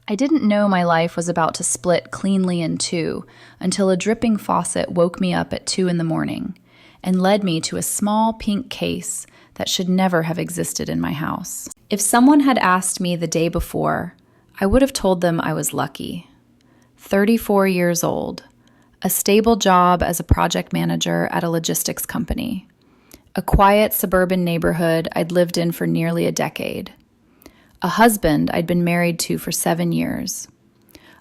I didn't know my life was about to split cleanly in two until a dripping faucet woke me up at 2 a.m. and led me to a small pink case that should never have existed in my house. If someone had asked me the day before, I would have told them I was lucky. 34 years old, a stable job as a project manager at a logistics company, a quiet suburban neighborhood I'd lived in for nearly a decade, a husband I'd been married to for 7 years,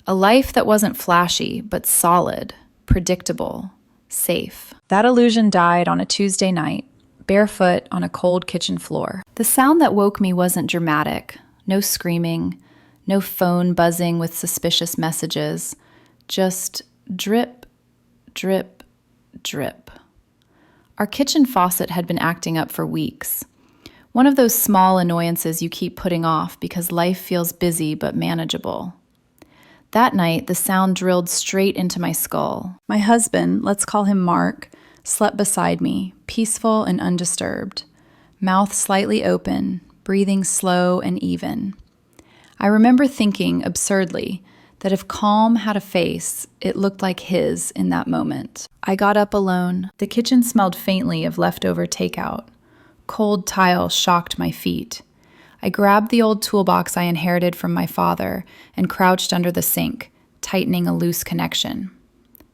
a life that wasn't flashy but solid, predictable, safe. That illusion died on a Tuesday night, barefoot on a cold kitchen floor. The sound that woke me wasn't dramatic, no screaming, no phone buzzing with suspicious messages, just drip, drip, drip. Our kitchen faucet had been acting up for weeks. One of those small annoyances you keep putting off because life feels busy but manageable. That night, the sound drilled straight into my skull. My husband, let's call him Mark, slept beside me, peaceful and undisturbed, mouth slightly open, breathing slow and even. I remember thinking, absurdly, that if calm had a face, it looked like his in that moment. I got up alone. The kitchen smelled faintly of leftover takeout. Cold tile shocked my feet. I grabbed the old toolbox I inherited from my father and crouched under the sink, tightening a loose connection.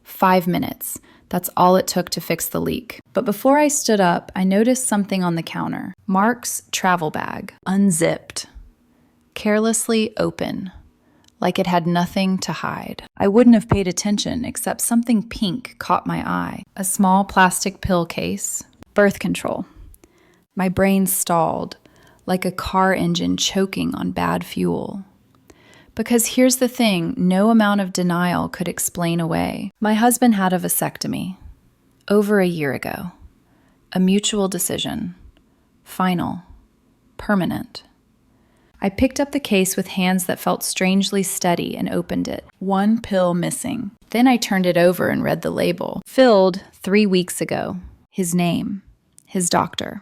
5 minutes. That's all it took to fix the leak. But before I stood up, I noticed something on the counter. Mark's travel bag, unzipped, carelessly open, like it had nothing to hide. I wouldn't have paid attention except something pink caught my eye. A small plastic pill case, birth control. My brain stalled, like a car engine choking on bad fuel. Because here's the thing, no amount of denial could explain away. My husband had a vasectomy over a year ago. A mutual decision. Final. Permanent. I picked up the case with hands that felt strangely steady and opened it. 1 pill missing. Then I turned it over and read the label. Filled 3 weeks ago. His name. His doctor.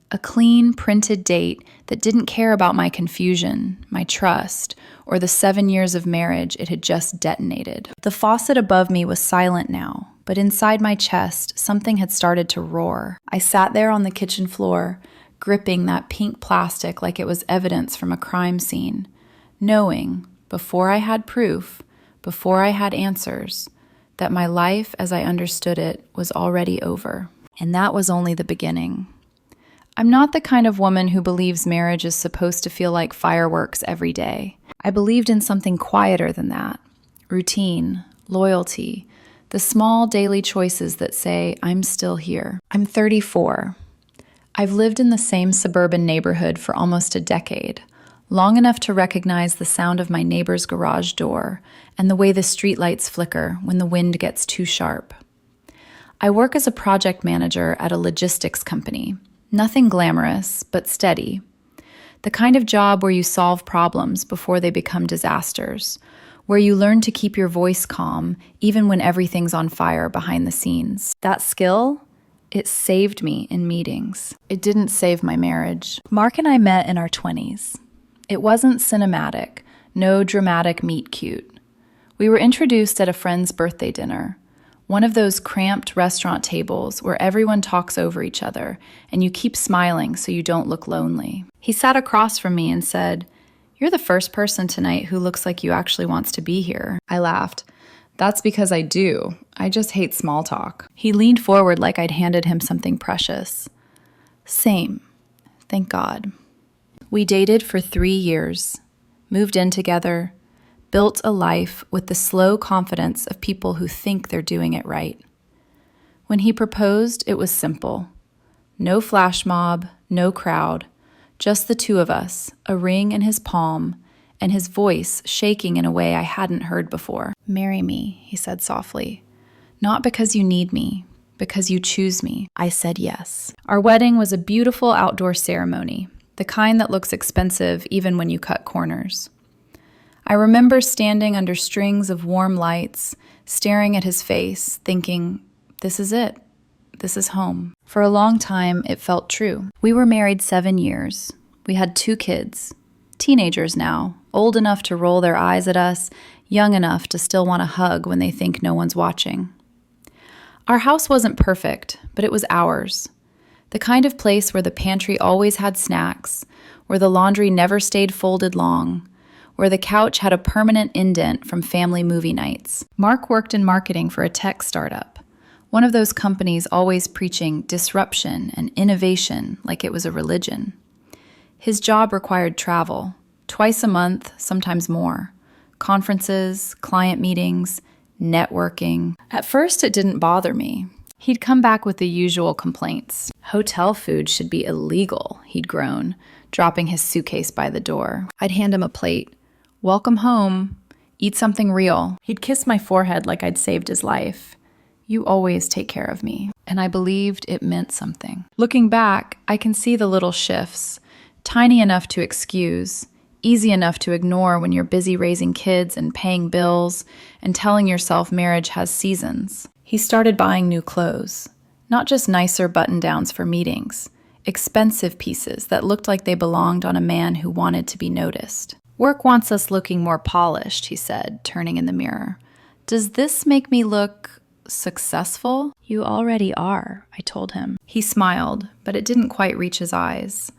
A clean, printed date that didn't care about my confusion, my trust, or the 7 years of marriage it had just detonated. The faucet above me was silent now, but inside my chest, something had started to roar. I sat there on the kitchen floor, gripping that pink plastic like it was evidence from a crime scene, knowing, before I had proof, before I had answers, that my life as I understood it was already over. And that was only the beginning. I'm not the kind of woman who believes marriage is supposed to feel like fireworks every day. I believed in something quieter than that. Routine, loyalty, the small daily choices that say, I'm still here. I'm 34. I've lived in the same suburban neighborhood for almost a decade, long enough to recognize the sound of my neighbor's garage door and the way the streetlights flicker when the wind gets too sharp. I work as a project manager at a logistics company. Nothing glamorous, but steady. The kind of job where you solve problems before they become disasters, where you learn to keep your voice calm even when everything's on fire behind the scenes. That skill, it saved me in meetings. It didn't save my marriage. Mark and I met in our 20s. It wasn't cinematic, no dramatic meet cute. We were introduced at a friend's birthday dinner. One of those cramped restaurant tables where everyone talks over each other and you keep smiling so you don't look lonely. He sat across from me and said, "You're the first person tonight who looks like you actually wants to be here." I laughed. "That's because I do. I just hate small talk." He leaned forward like I'd handed him something precious. Same. Thank God. We dated for 3 years, moved in together, built a life with the slow confidence of people who think they're doing it right. When he proposed, it was simple. No flash mob, no crowd, just the two of us, a ring in his palm, and his voice shaking in a way I hadn't heard before. "Marry me," he said softly. "Not because you need me, because you choose me." I said yes. Our wedding was a beautiful outdoor ceremony, the kind that looks expensive even when you cut corners. I remember standing under strings of warm lights, staring at his face, thinking, this is it. This is home. For a long time, it felt true. We were married 7 years. We had 2 kids, teenagers now, old enough to roll their eyes at us, young enough to still want a hug when they think no one's watching. Our house wasn't perfect, but it was ours. The kind of place where the pantry always had snacks, where the laundry never stayed folded long, where the couch had a permanent indent from family movie nights. Mark worked in marketing for a tech startup, one of those companies always preaching disruption and innovation like it was a religion. His job required travel, twice a month, sometimes more. Conferences, client meetings, networking. At first, it didn't bother me. He'd come back with the usual complaints. Hotel food should be illegal, he'd groan, dropping his suitcase by the door. I'd hand him a plate. Welcome home. Eat something real. He'd kiss my forehead like I'd saved his life. You always take care of me. And I believed it meant something. Looking back, I can see the little shifts, tiny enough to excuse, easy enough to ignore when you're busy raising kids and paying bills and telling yourself marriage has seasons. He started buying new clothes, not just nicer button-downs for meetings, expensive pieces that looked like they belonged on a man who wanted to be noticed. Work wants us looking more polished, he said, turning in the mirror. Does this make me look successful? You already are, I told him. He smiled, but it didn't quite reach his eyes.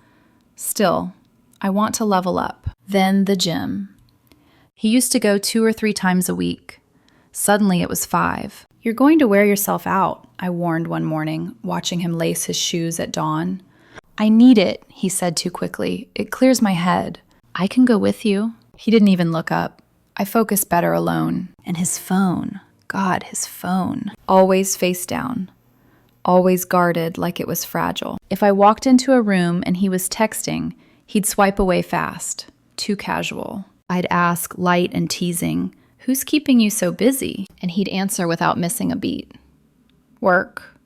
Still, I want to level up. Then the gym. He used to go 2 or 3 times a week. Suddenly it was 5. You're going to wear yourself out, I warned one morning, watching him lace his shoes at dawn. I need it, he said too quickly. It clears my head. I can go with you. He didn't even look up. I focus better alone. And his phone. God, his phone. Always face down. Always guarded like it was fragile. If I walked into a room and he was texting, he'd swipe away fast. Too casual. I'd ask, light and teasing, "Who's keeping you so busy?" And he'd answer without missing a beat. Work.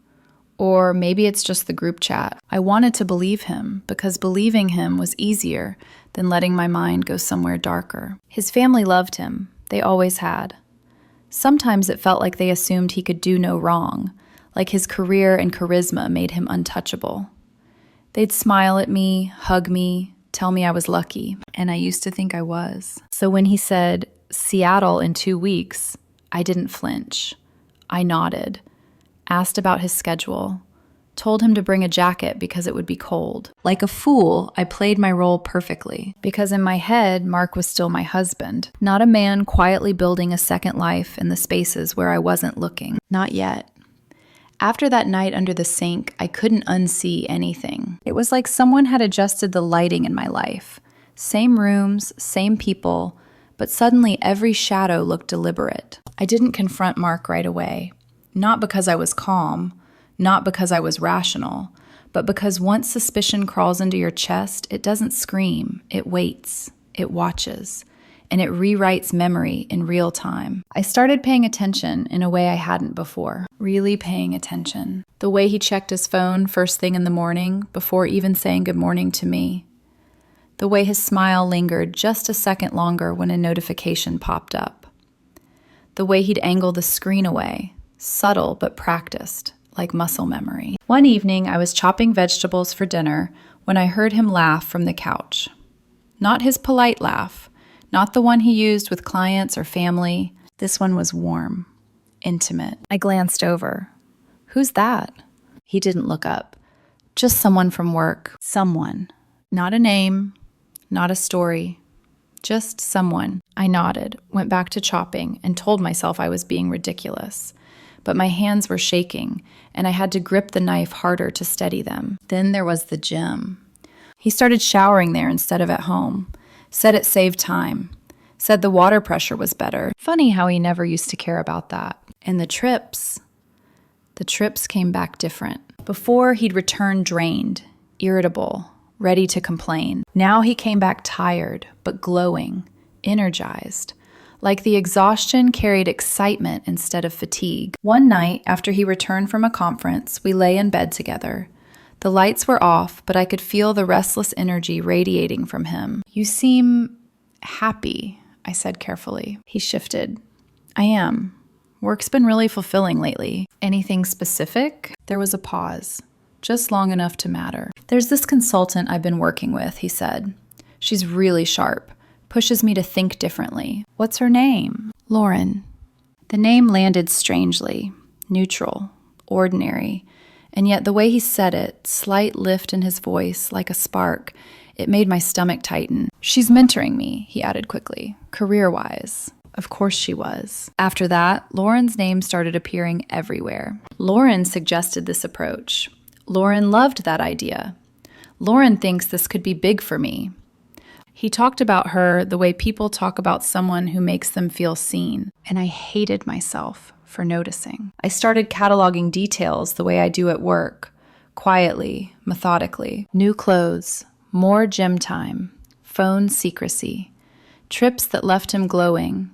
Or maybe it's just the group chat. I wanted to believe him because believing him was easier than letting my mind go somewhere darker. His family loved him. They always had. Sometimes it felt like they assumed he could do no wrong, like his career and charisma made him untouchable. They'd smile at me, hug me, tell me I was lucky, and I used to think I was. So when he said, Seattle in 2 weeks, I didn't flinch. I nodded, asked about his schedule, told him to bring a jacket because it would be cold. Like a fool, I played my role perfectly, because in my head, Mark was still my husband, not a man quietly building a second life in the spaces where I wasn't looking. Not yet. After that night under the sink, I couldn't unsee anything. It was like someone had adjusted the lighting in my life. Same rooms, same people, but suddenly every shadow looked deliberate. I didn't confront Mark right away. Not because I was calm, not because I was rational, but because once suspicion crawls into your chest, it doesn't scream, it waits, it watches, and it rewrites memory in real time. I started paying attention in a way I hadn't before, really paying attention. The way he checked his phone first thing in the morning before even saying good morning to me. The way his smile lingered just a second longer when a notification popped up. The way he'd angle the screen away, subtle but practiced, like muscle memory. One evening, I was chopping vegetables for dinner when I heard him laugh from the couch. Not his polite laugh, not the one he used with clients or family. This one was warm, intimate. I glanced over. Who's that? He didn't look up. Just someone from work. Someone. Not a name, not a story. Just someone. I nodded, went back to chopping, and told myself I was being ridiculous. But my hands were shaking, and I had to grip the knife harder to steady them. Then there was the gym. He started showering there instead of at home. Said it saved time. Said the water pressure was better. Funny how he never used to care about that. And the trips came back different. Before, he'd return drained, irritable, ready to complain. Now he came back tired, but glowing, energized. Like the exhaustion carried excitement instead of fatigue. One night, after he returned from a conference, we lay in bed together. The lights were off, but I could feel the restless energy radiating from him. You seem happy, I said carefully. He shifted. I am. Work's been really fulfilling lately. Anything specific? There was a pause, just long enough to matter. There's this consultant I've been working with, he said. She's really sharp. pushes me to think differently. What's her name? Lauren. The name landed strangely, neutral, ordinary, and yet the way he said it, slight lift in his voice, like a spark, it made my stomach tighten. She's mentoring me, he added quickly, career-wise. Of course she was. After that, Lauren's name started appearing everywhere. Lauren suggested this approach. Lauren loved that idea. Lauren thinks this could be big for me. He talked about her the way people talk about someone who makes them feel seen, and I hated myself for noticing. I started cataloging details the way I do at work, quietly, methodically. New clothes, more gym time, phone secrecy, trips that left him glowing,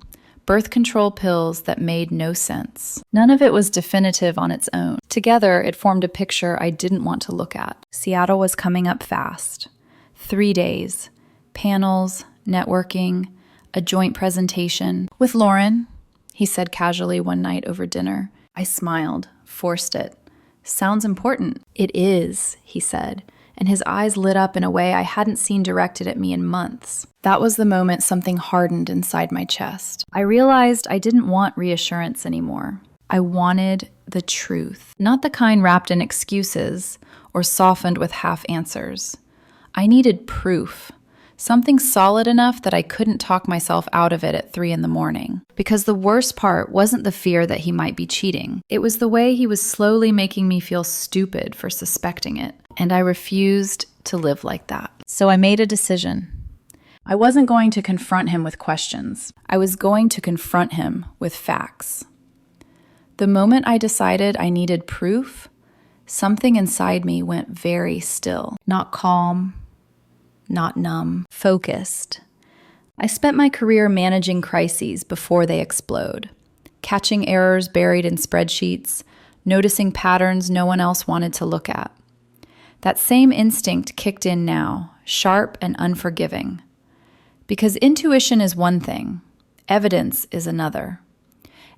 birth control pills that made no sense. None of it was definitive on its own. Together, it formed a picture I didn't want to look at. Seattle was coming up fast. 3 days, panels, networking, a joint presentation. With Lauren, he said casually one night over dinner. I smiled, forced it. Sounds important. It is, he said, and his eyes lit up in a way I hadn't seen directed at me in months. That was the moment something hardened inside my chest. I realized I didn't want reassurance anymore. I wanted the truth, not the kind wrapped in excuses or softened with half answers. I needed proof. Something solid enough that I couldn't talk myself out of it at 3 a.m. Because the worst part wasn't the fear that he might be cheating. It was the way he was slowly making me feel stupid for suspecting it. And I refused to live like that. So I made a decision. I wasn't going to confront him with questions. I was going to confront him with facts. The moment I decided I needed proof, something inside me went very still. Not calm, not numb, focused. I spent my career managing crises before they explode, catching errors buried in spreadsheets, noticing patterns no one else wanted to look at. That same instinct kicked in now, sharp and unforgiving. Because intuition is one thing, evidence is another.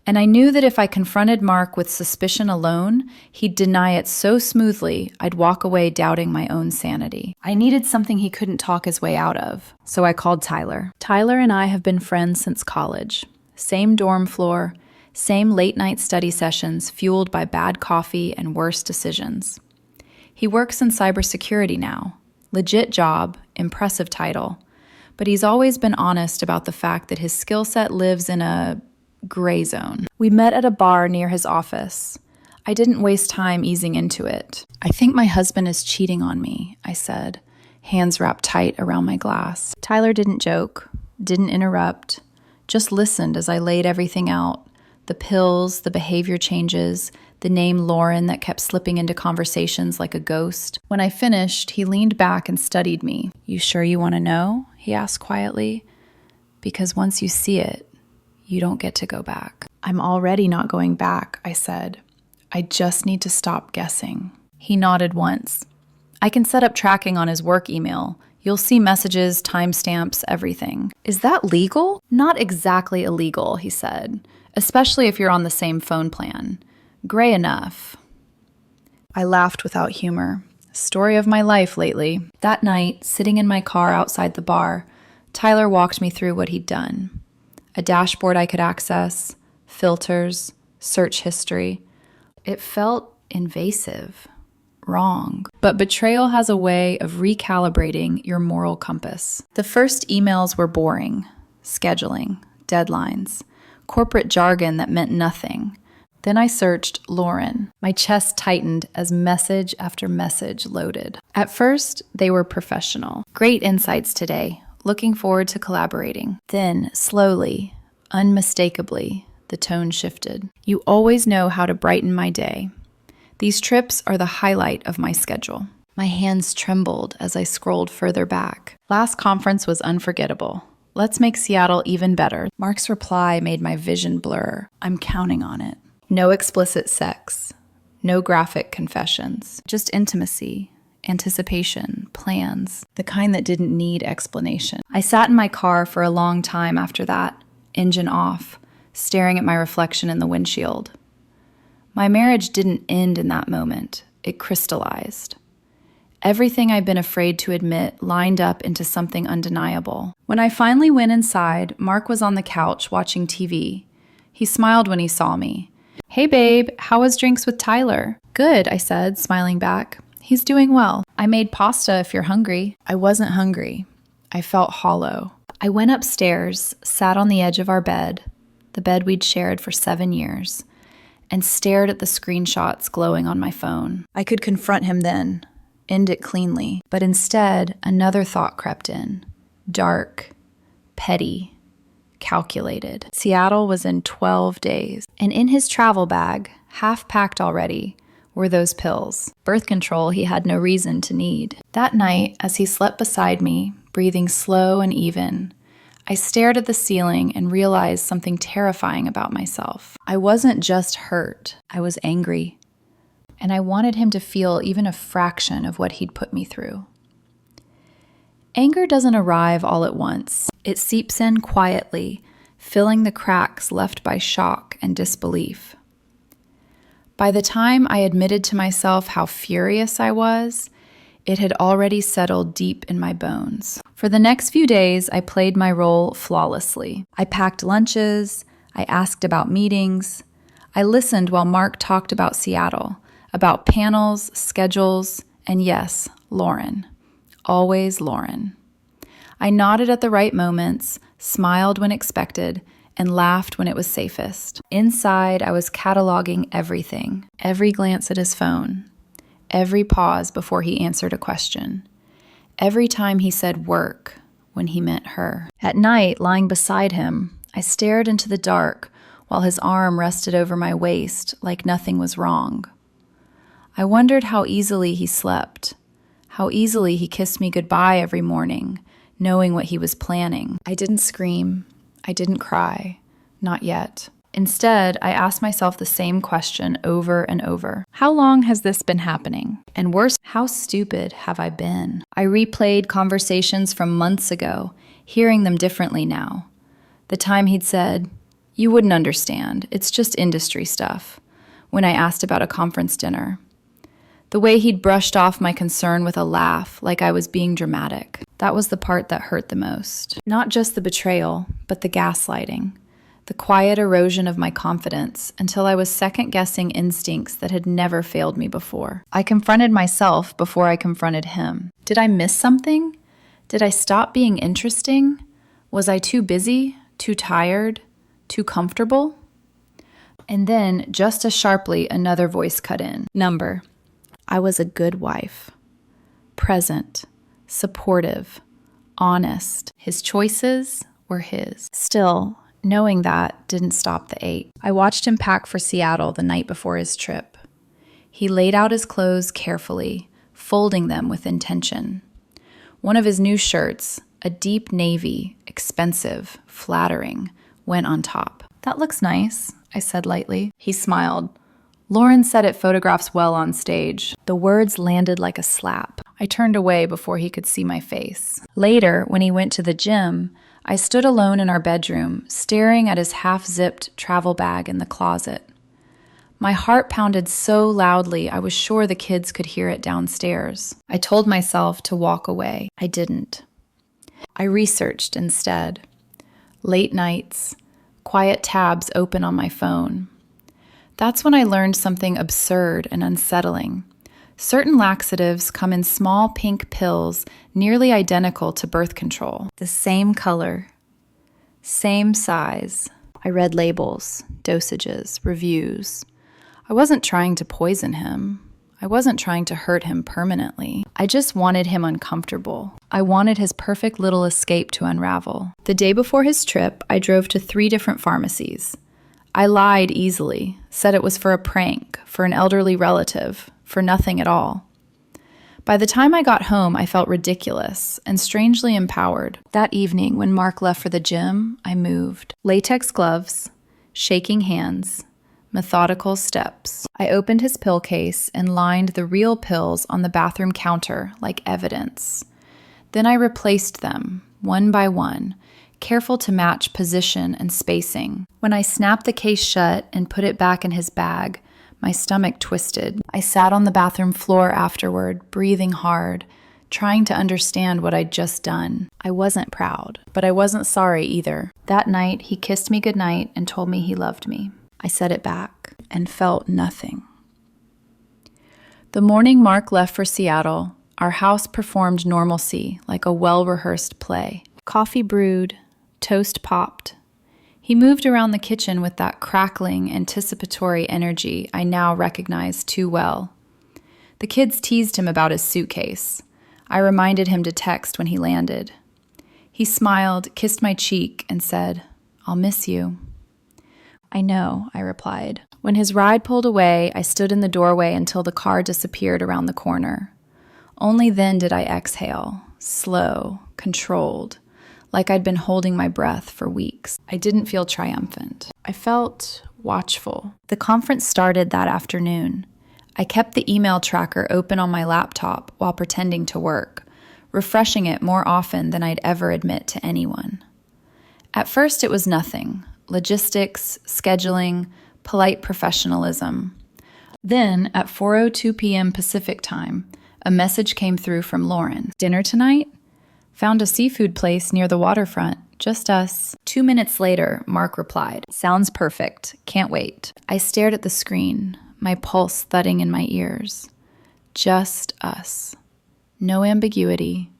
And I knew that if I confronted Mark with suspicion alone, he'd deny it so smoothly I'd walk away doubting my own sanity. I needed something he couldn't talk his way out of, so I called Tyler. Tyler and I have been friends since college. Same dorm floor, same late-night study sessions fueled by bad coffee and worse decisions. He works in cybersecurity now. Legit job, impressive title. But he's always been honest about the fact that his skill set lives in a gray zone. We met at a bar near his office. I didn't waste time easing into it. I think my husband is cheating on me, I said, hands wrapped tight around my glass. Tyler didn't joke, didn't interrupt, just listened as I laid everything out. The pills, the behavior changes, the name Lauren that kept slipping into conversations like a ghost. When I finished, he leaned back and studied me. "You sure you want to know?" he asked quietly. "Because once you see it, you don't get to go back." "I'm already not going back," I said. "I just need to stop guessing." He nodded once. "I can set up tracking on his work email. You'll see messages, timestamps, everything." "Is that legal?" "Not exactly illegal," he said, "especially if you're on the same phone plan. Gray enough." I laughed without humor. Story of my life lately. That night, sitting in my car outside the bar, Tyler walked me through what he'd done. A dashboard I could access, filters, search history. It felt invasive, wrong. But betrayal has a way of recalibrating your moral compass. The first emails were boring. Scheduling, deadlines, corporate jargon that meant nothing. Then I searched Lauren. My chest tightened as message after message loaded. At first, they were professional. "Great insights today. Looking forward to collaborating." Then, slowly, unmistakably, the tone shifted. "You always know how to brighten my day. These trips are the highlight of my schedule." My hands trembled as I scrolled further back. "Last conference was unforgettable. Let's make Seattle even better." Mark's reply made my vision blur. "I'm counting on it." No explicit sex. No graphic confessions. Just intimacy, anticipation, plans, the kind that didn't need explanation. I sat in my car for a long time after that, engine off, staring at my reflection in the windshield. My marriage didn't end in that moment. It crystallized. Everything I'd been afraid to admit lined up into something undeniable. When I finally went inside, Mark was on the couch watching TV. He smiled when he saw me. "Hey babe, how was drinks with Tyler?" "Good," I said, smiling back. "He's doing well. I made pasta if you're hungry." I wasn't hungry. I felt hollow. I went upstairs, sat on the edge of our bed, the bed we'd shared for 7 years, and stared at the screenshots glowing on my phone. I could confront him then, end it cleanly, but instead, another thought crept in. Dark, petty, calculated. Seattle was in 12 days, and in his travel bag, half packed already, were those pills. Birth control he had no reason to need. That night, as he slept beside me, breathing slow and even, I stared at the ceiling and realized something terrifying about myself. I wasn't just hurt, I was angry. And I wanted him to feel even a fraction of what he'd put me through. Anger doesn't arrive all at once. It seeps in quietly, filling the cracks left by shock and disbelief. By the time I admitted to myself how furious I was, it had already settled deep in my bones. For the next few days, I played my role flawlessly. I packed lunches, I asked about meetings, I listened while Mark talked about Seattle, about panels, schedules, and yes, Lauren. Always Lauren. I nodded at the right moments, smiled when expected, and laughed when it was safest. Inside, I was cataloging everything, every glance at his phone, every pause before he answered a question, every time he said work when he meant her. At night, lying beside him, I stared into the dark while his arm rested over my waist like nothing was wrong. I wondered how easily he slept, how easily he kissed me goodbye every morning, knowing what he was planning. I didn't scream. I didn't cry. Not yet. Instead, I asked myself the same question over and over. How long has this been happening? And worse, how stupid have I been? I replayed conversations from months ago, hearing them differently now. The time he'd said, "You wouldn't understand. It's just industry stuff," when I asked about a conference dinner. The way he'd brushed off my concern with a laugh, like I was being dramatic. That was the part that hurt the most. Not just the betrayal, but the gaslighting. The quiet erosion of my confidence until I was second-guessing instincts that had never failed me before. I confronted myself before I confronted him. Did I miss something? Did I stop being interesting? Was I too busy, too tired, too comfortable? And then, just as sharply, another voice cut in. Number. I was a good wife. Present, supportive, honest. His choices were his. Still, knowing that didn't stop the ache. I watched him pack for Seattle the night before his trip. He laid out his clothes carefully, folding them with intention. One of his new shirts, a deep navy, expensive, flattering, went on top. "That looks nice," I said lightly. He smiled. "Lauren said it photographs well on stage." The words landed like a slap. I turned away before he could see my face. Later, when he went to the gym, I stood alone in our bedroom, staring at his half-zipped travel bag in the closet. My heart pounded so loudly I was sure the kids could hear it downstairs. I told myself to walk away. I didn't. I researched instead. Late nights, quiet tabs open on my phone. That's when I learned something absurd and unsettling. Certain laxatives come in small pink pills nearly identical to birth control. The same color, same size. I read labels, dosages, reviews. I wasn't trying to poison him. I wasn't trying to hurt him permanently. I just wanted him uncomfortable. I wanted his perfect little escape to unravel. The day before his trip, I drove to 3 different pharmacies. I lied easily, said it was for a prank, for an elderly relative, for nothing at all. By the time I got home, I felt ridiculous and strangely empowered. That evening, when Mark left for the gym, I moved. Latex gloves, shaking hands, methodical steps. I opened his pill case and lined the real pills on the bathroom counter like evidence. Then I replaced them, one by one, careful to match position and spacing. When I snapped the case shut and put it back in his bag, My stomach twisted. I sat on the bathroom floor afterward, breathing hard, trying to understand what I'd just done. I wasn't proud, but I wasn't sorry either. That night, he kissed me goodnight and told me he loved me. I said it back and felt nothing. The morning Mark left for Seattle, our house performed normalcy like a well-rehearsed play. Coffee brewed, toast popped. He moved around the kitchen with that crackling, anticipatory energy I now recognize too well. The kids teased him about his suitcase. I reminded him to text when he landed. He smiled, kissed my cheek, and said, "I'll miss you." "I know," I replied. When his ride pulled away, I stood in the doorway until the car disappeared around the corner. Only then did I exhale, slow, controlled, like I'd been holding my breath for weeks. I didn't feel triumphant. I felt watchful. The conference started that afternoon. I kept the email tracker open on my laptop while pretending to work, refreshing it more often than I'd ever admit to anyone. At first it was nothing. Logistics, scheduling, polite professionalism. Then, at 4:02 p.m. Pacific time, a message came through from Lauren. "Dinner tonight? Found a seafood place near the waterfront. Just us." 2 minutes later, Mark replied, "Sounds perfect. Can't wait." I stared at the screen, my pulse thudding in my ears. Just us. No ambiguity,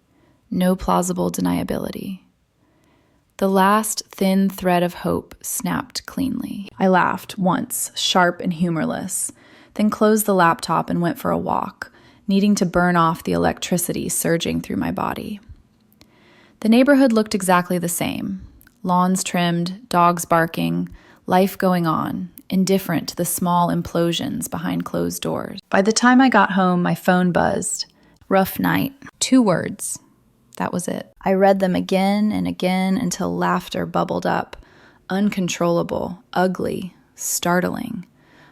no plausible deniability. The last thin thread of hope snapped cleanly. I laughed once, sharp and humorless, then closed the laptop and went for a walk, needing to burn off the electricity surging through my body. The neighborhood looked exactly the same. Lawns trimmed, dogs barking, life going on, indifferent to the small implosions behind closed doors. By the time I got home, my phone buzzed. Rough night. 2 words. That was it. I read them again and again until laughter bubbled up. Uncontrollable, ugly, startling.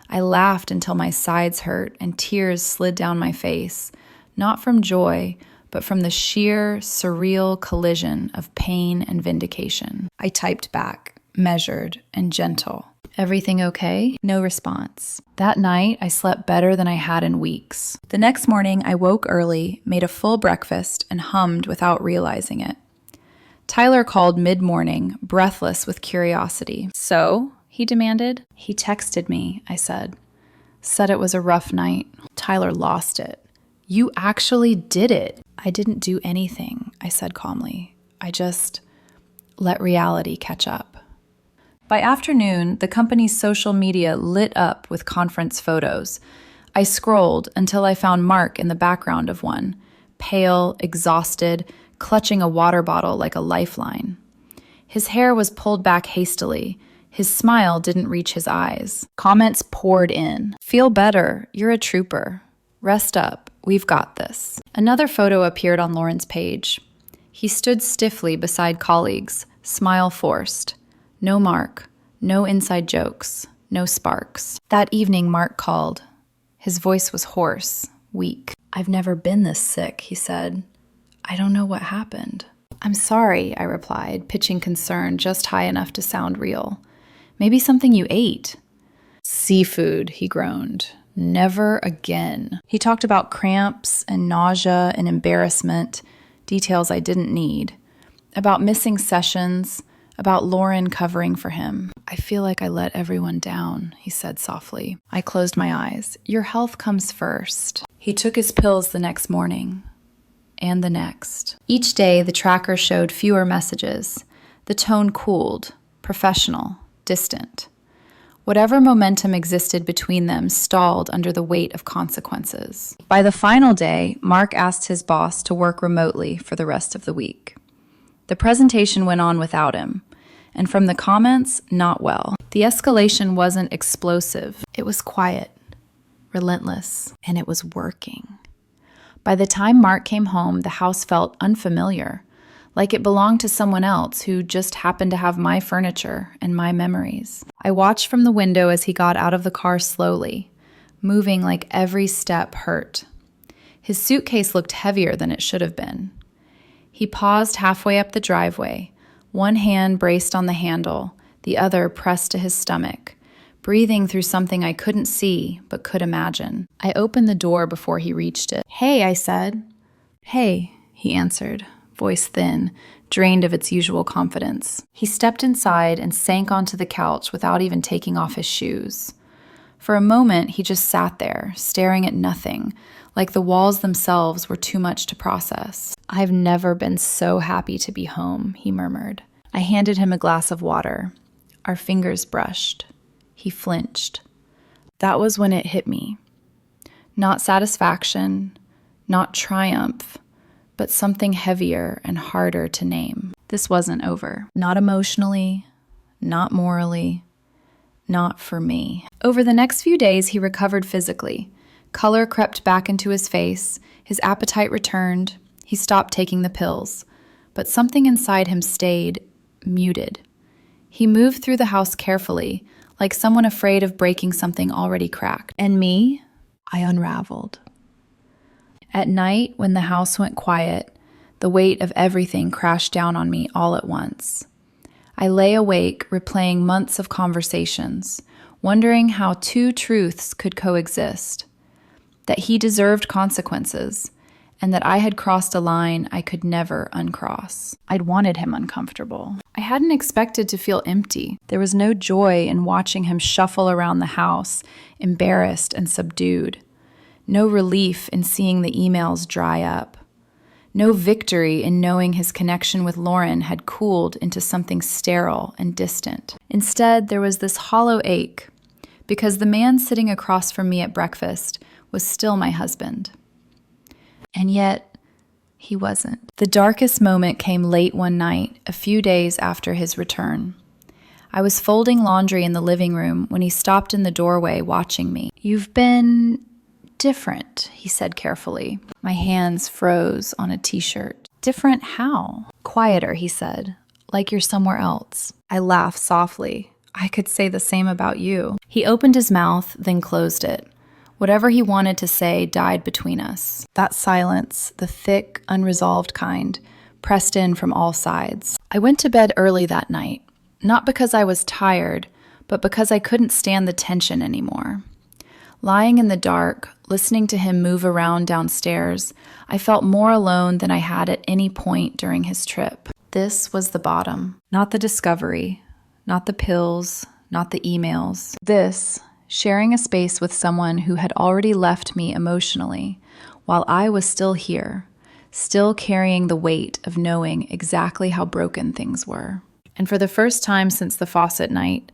I laughed until my sides hurt and tears slid down my face, not from joy, but from the sheer, surreal collision of pain and vindication. I typed back, measured and gentle. "Everything okay?" No response. That night, I slept better than I had in weeks. The next morning, I woke early, made a full breakfast, and hummed without realizing it. Tyler called mid-morning, breathless with curiosity. "So?" he demanded. "He texted me," I said. "Said it was a rough night." Tyler lost it. "You actually did it." "I didn't do anything," I said calmly. "I just let reality catch up." By afternoon, the company's social media lit up with conference photos. I scrolled until I found Mark in the background of one, pale, exhausted, clutching a water bottle like a lifeline. His hair was pulled back hastily. His smile didn't reach his eyes. Comments poured in. "Feel better. You're a trooper. Rest up. We've got this." Another photo appeared on Lauren's page. He stood stiffly beside colleagues, smile forced. No Mark, no inside jokes, no sparks. That evening, Mark called. His voice was hoarse, weak. "I've never been this sick," he said. "I don't know what happened." "I'm sorry," I replied, pitching concern just high enough to sound real. "Maybe something you ate." "Seafood," he groaned. "Never again." He talked about cramps and nausea and embarrassment, details I didn't need, about missing sessions, about Lauren covering for him. "I feel like I let everyone down," he said softly. I closed my eyes. "Your health comes first." He took his pills the next morning, and the next. Each day, the tracker showed fewer messages. The tone cooled, professional, distant. Whatever momentum existed between them stalled under the weight of consequences. By the final day, Mark asked his boss to work remotely for the rest of the week. The presentation went on without him, and from the comments, not well. The escalation wasn't explosive. It was quiet, relentless, and it was working. By the time Mark came home, the house felt unfamiliar, like it belonged to someone else who just happened to have my furniture and my memories. I watched from the window as he got out of the car slowly, moving like every step hurt. His suitcase looked heavier than it should have been. He paused halfway up the driveway, one hand braced on the handle, the other pressed to his stomach, breathing through something I couldn't see but could imagine. I opened the door before he reached it. "Hey," I said. "Hey," he answered, voice thin, drained of its usual confidence. He stepped inside and sank onto the couch without even taking off his shoes. For a moment, he just sat there, staring at nothing, like the walls themselves were too much to process. "I've never been so happy to be home," he murmured. I handed him a glass of water. Our fingers brushed. He flinched. That was when it hit me. Not satisfaction, not triumph, but something heavier and harder to name. This wasn't over. Not emotionally, not morally, not for me. Over the next few days, he recovered physically. Color crept back into his face, his appetite returned, he stopped taking the pills. But something inside him stayed muted. He moved through the house carefully, like someone afraid of breaking something already cracked. And me, I unraveled. At night, when the house went quiet, the weight of everything crashed down on me all at once. I lay awake, replaying months of conversations, wondering how two truths could coexist. That he deserved consequences, and that I had crossed a line I could never uncross. I'd wanted him uncomfortable. I hadn't expected to feel empty. There was no joy in watching him shuffle around the house, embarrassed and subdued. No relief in seeing the emails dry up. No victory in knowing his connection with Lauren had cooled into something sterile and distant. Instead, there was this hollow ache, because the man sitting across from me at breakfast was still my husband. And yet, he wasn't. The darkest moment came late one night, a few days after his return. I was folding laundry in the living room when he stopped in the doorway watching me. "You've been different," he said carefully. My hands froze on a t-shirt. "Different how?" "Quieter," he said, "like you're somewhere else." I laughed softly. "I could say the same about you." He opened his mouth, then closed it. Whatever he wanted to say died between us. That silence, the thick, unresolved kind, pressed in from all sides. I went to bed early that night, not because I was tired, but because I couldn't stand the tension anymore. Lying in the dark, listening to him move around downstairs, I felt more alone than I had at any point during his trip. This was the bottom. Not the discovery, not the pills, not the emails. This, sharing a space with someone who had already left me emotionally, while I was still here, still carrying the weight of knowing exactly how broken things were. And for the first time since the faucet night,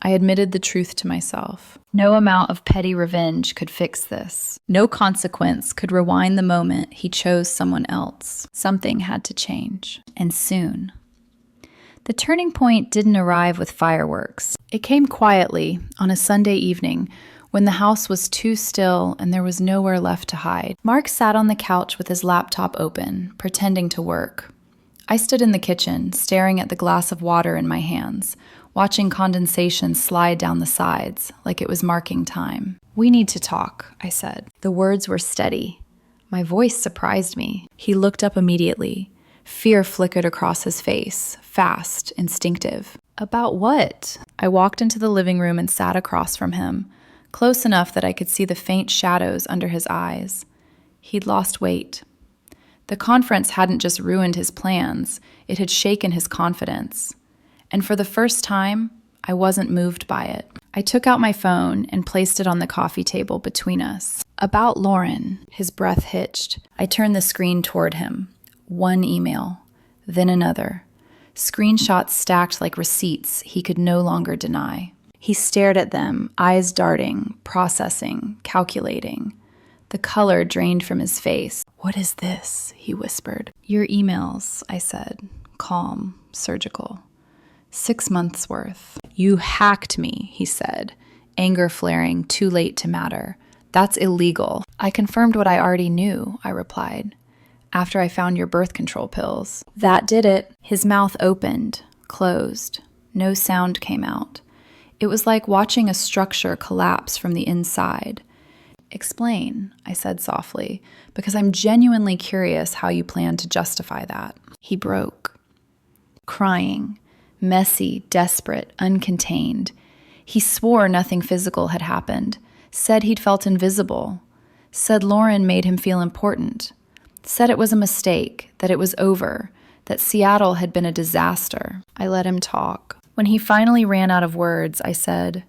I admitted the truth to myself. No amount of petty revenge could fix this. No consequence could rewind the moment he chose someone else. Something had to change, and soon. The turning point didn't arrive with fireworks. It came quietly on a Sunday evening when the house was too still and there was nowhere left to hide. Mark sat on the couch with his laptop open, pretending to work. I stood in the kitchen, staring at the glass of water in my hands, watching condensation slide down the sides like it was marking time. "We need to talk," I said. The words were steady. My voice surprised me. He looked up immediately. Fear flickered across his face, fast, instinctive. "About what?" I walked into the living room and sat across from him, close enough that I could see the faint shadows under his eyes. He'd lost weight. The conference hadn't just ruined his plans, it had shaken his confidence. And for the first time, I wasn't moved by it. I took out my phone and placed it on the coffee table between us. "About Lauren," his breath hitched. I turned the screen toward him. One email, then another. Screenshots stacked like receipts he could no longer deny. He stared at them, eyes darting, processing, calculating. The color drained from his face. "What is this?" he whispered. "Your emails," I said, calm, surgical. 6 months worth. "You hacked me," he said, anger flaring, too late to matter. "That's illegal." "I confirmed what I already knew," I replied, "after I found your birth control pills." That did it. His mouth opened, closed. No sound came out. It was like watching a structure collapse from the inside. "Explain," I said softly, "because I'm genuinely curious how you plan to justify that." He broke. Crying. Messy, desperate, uncontained. He swore nothing physical had happened, said he'd felt invisible, said Lauren made him feel important, said it was a mistake, that it was over, that Seattle had been a disaster. I let him talk. When he finally ran out of words, I said,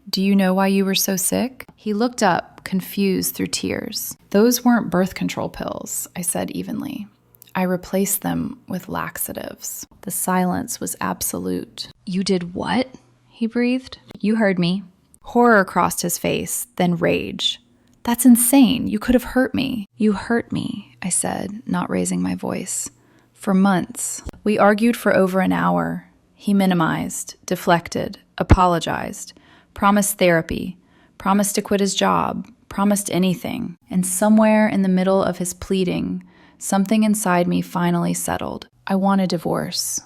"Do you know why you were so sick?" He looked up, confused through tears. "Those weren't birth control pills," I said evenly. "I replaced them with laxatives." The silence was absolute. "You did what?" he breathed. "You heard me." Horror crossed his face, then rage. "That's insane. You could have hurt me." "You hurt me," I said, not raising my voice. "For months." We argued for over an hour. He minimized, deflected, apologized, promised therapy, promised to quit his job, promised anything. And somewhere in the middle of his pleading, something inside me finally settled. "I want a divorce,"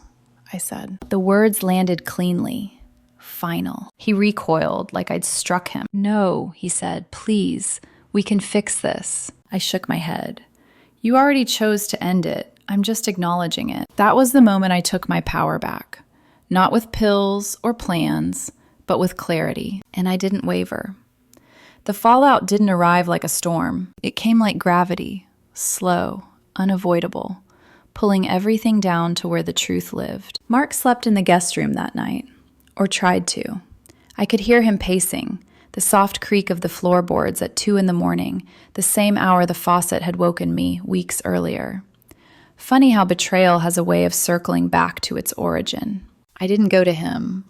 I said. The words landed cleanly. Final. He recoiled like I'd struck him. "No," he said, "please, we can fix this." I shook my head. "You already chose to end it. I'm just acknowledging it." That was the moment I took my power back. Not with pills or plans, but with clarity. And I didn't waver. The fallout didn't arrive like a storm. It came like gravity, slow, unavoidable, pulling everything down to where the truth lived. Mark slept in the guest room that night, or tried to. I could hear him pacing, the soft creak of the floorboards at 2 a.m, the same hour the faucet had woken me weeks earlier. Funny how betrayal has a way of circling back to its origin. I didn't go to him,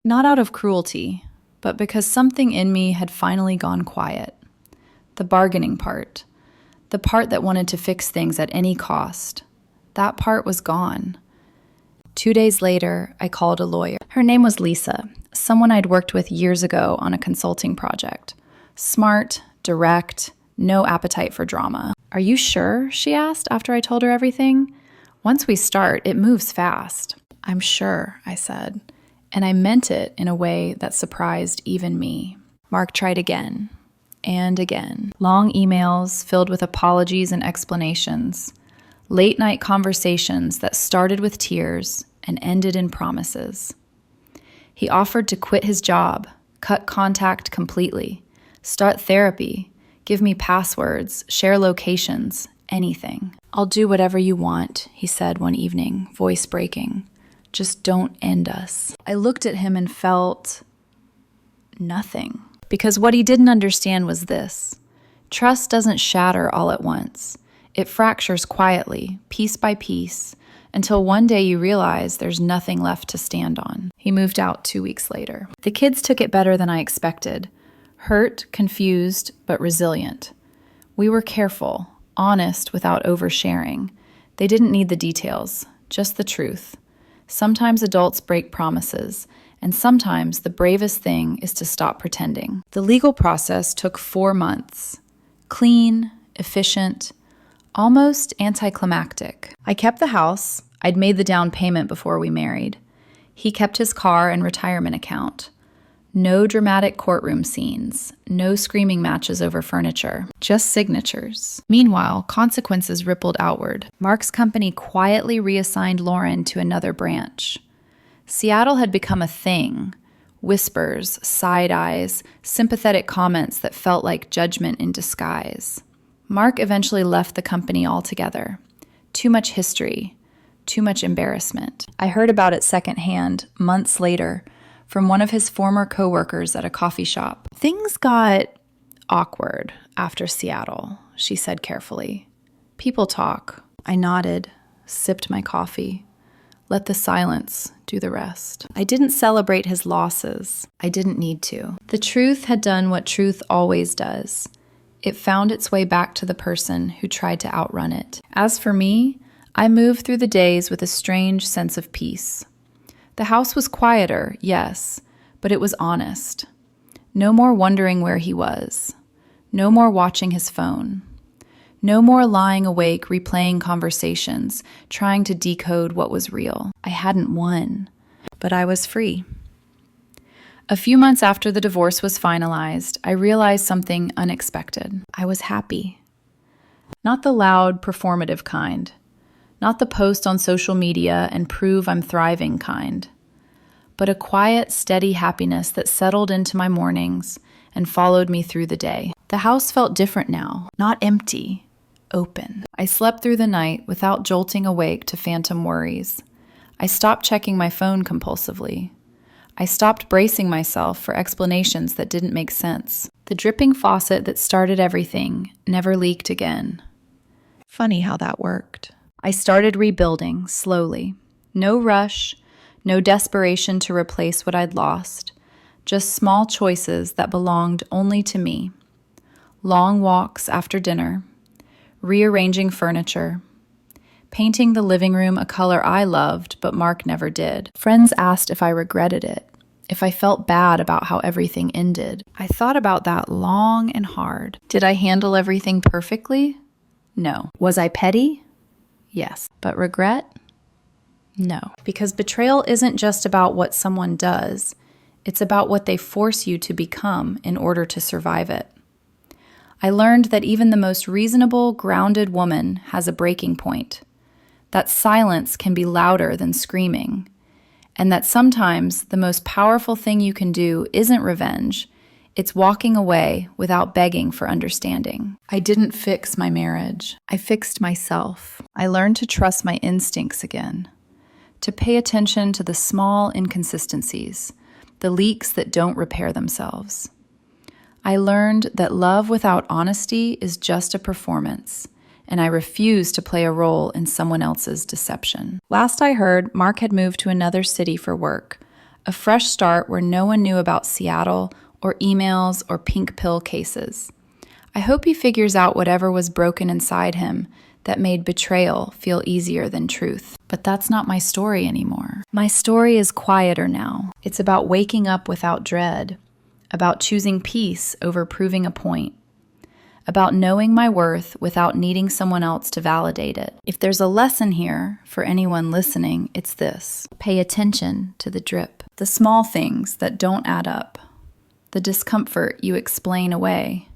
not out of cruelty, but because something in me had finally gone quiet. The bargaining part, the part that wanted to fix things at any cost, that part was gone. 2 days later, I called a lawyer. Her name was Lisa, someone I'd worked with years ago on a consulting project. Smart, direct, no appetite for drama. "Are you sure?" she asked after I told her everything. "Once we start, it moves fast." "I'm sure," I said, and I meant it in a way that surprised even me. Mark tried again and again. Long emails filled with apologies and explanations. Late-night conversations that started with tears and ended in promises. He offered to quit his job, cut contact completely, start therapy, give me passwords, share locations, anything. "I'll do whatever you want," he said one evening, voice breaking. "Just don't end us." I looked at him and felt nothing. Because what he didn't understand was this. Trust doesn't shatter all at once. It fractures quietly, piece by piece, until one day you realize there's nothing left to stand on. He moved out 2 weeks later. The kids took it better than I expected. Hurt, confused, but resilient. We were careful, honest without oversharing. They didn't need the details, just the truth. Sometimes adults break promises, and sometimes the bravest thing is to stop pretending. The legal process took 4 months. Clean, efficient, almost anticlimactic. I kept the house. I'd made the down payment before we married. He kept his car and retirement account. No dramatic courtroom scenes, no screaming matches over furniture, just signatures. Meanwhile, consequences rippled outward. Mark's company quietly reassigned Lauren to another branch. Seattle had become a thing. Whispers, side eyes, sympathetic comments that felt like judgment in disguise. Mark eventually left the company altogether. Too much history, too much embarrassment. I heard about it secondhand, months later, from one of his former coworkers at a coffee shop. "Things got awkward after Seattle," she said carefully. "People talk." I nodded, sipped my coffee, let the silence do the rest. I didn't celebrate his losses. I didn't need to. The truth had done what truth always does. It found its way back to the person who tried to outrun it. As for me, I moved through the days with a strange sense of peace. The house was quieter, yes, but it was honest. No more wondering where he was. No more watching his phone. No more lying awake, replaying conversations, trying to decode what was real. I hadn't won, but I was free. A few months after the divorce was finalized, I realized something unexpected. I was happy. Not the loud, performative kind. Not the post on social media and prove I'm thriving kind. but a quiet, steady happiness that settled into my mornings and followed me through the day. The house felt different now, not empty, open. I slept through the night without jolting awake to phantom worries. I stopped checking my phone compulsively. I stopped bracing myself for explanations that didn't make sense. The dripping faucet that started everything never leaked again. Funny how that worked. I started rebuilding, slowly. No rush, no desperation to replace what I'd lost. Just small choices that belonged only to me. Long walks after dinner. Rearranging furniture. Painting the living room a color I loved, but Mark never did. Friends asked if I regretted it, if I felt bad about how everything ended. I thought about that long and hard. Did I handle everything perfectly? No. Was I petty? Yes. But regret? No. Because betrayal isn't just about what someone does. It's about what they force you to become in order to survive it. I learned that even the most reasonable, grounded woman has a breaking point. That silence can be louder than screaming, and that sometimes the most powerful thing you can do isn't revenge, it's walking away without begging for understanding. I didn't fix my marriage. I fixed myself. I learned to trust my instincts again, to pay attention to the small inconsistencies, the leaks that don't repair themselves. I learned that love without honesty is just a performance, and I refuse to play a role in someone else's deception. Last I heard, Mark had moved to another city for work, a fresh start where no one knew about Seattle or emails or pink pill cases. I hope he figures out whatever was broken inside him that made betrayal feel easier than truth. But that's not my story anymore. My story is quieter now. It's about waking up without dread, about choosing peace over proving a point, about knowing my worth without needing someone else to validate it. If there's a lesson here for anyone listening, it's this. Pay attention to the drip, the small things that don't add up, the discomfort you explain away,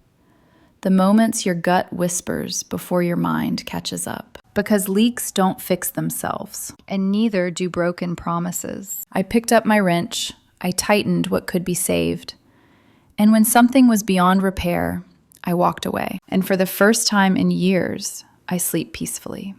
the moments your gut whispers before your mind catches up. Because leaks don't fix themselves, and neither do broken promises. I picked up my wrench, I tightened what could be saved, and when something was beyond repair, I walked away. And for the first time in years, I sleep peacefully.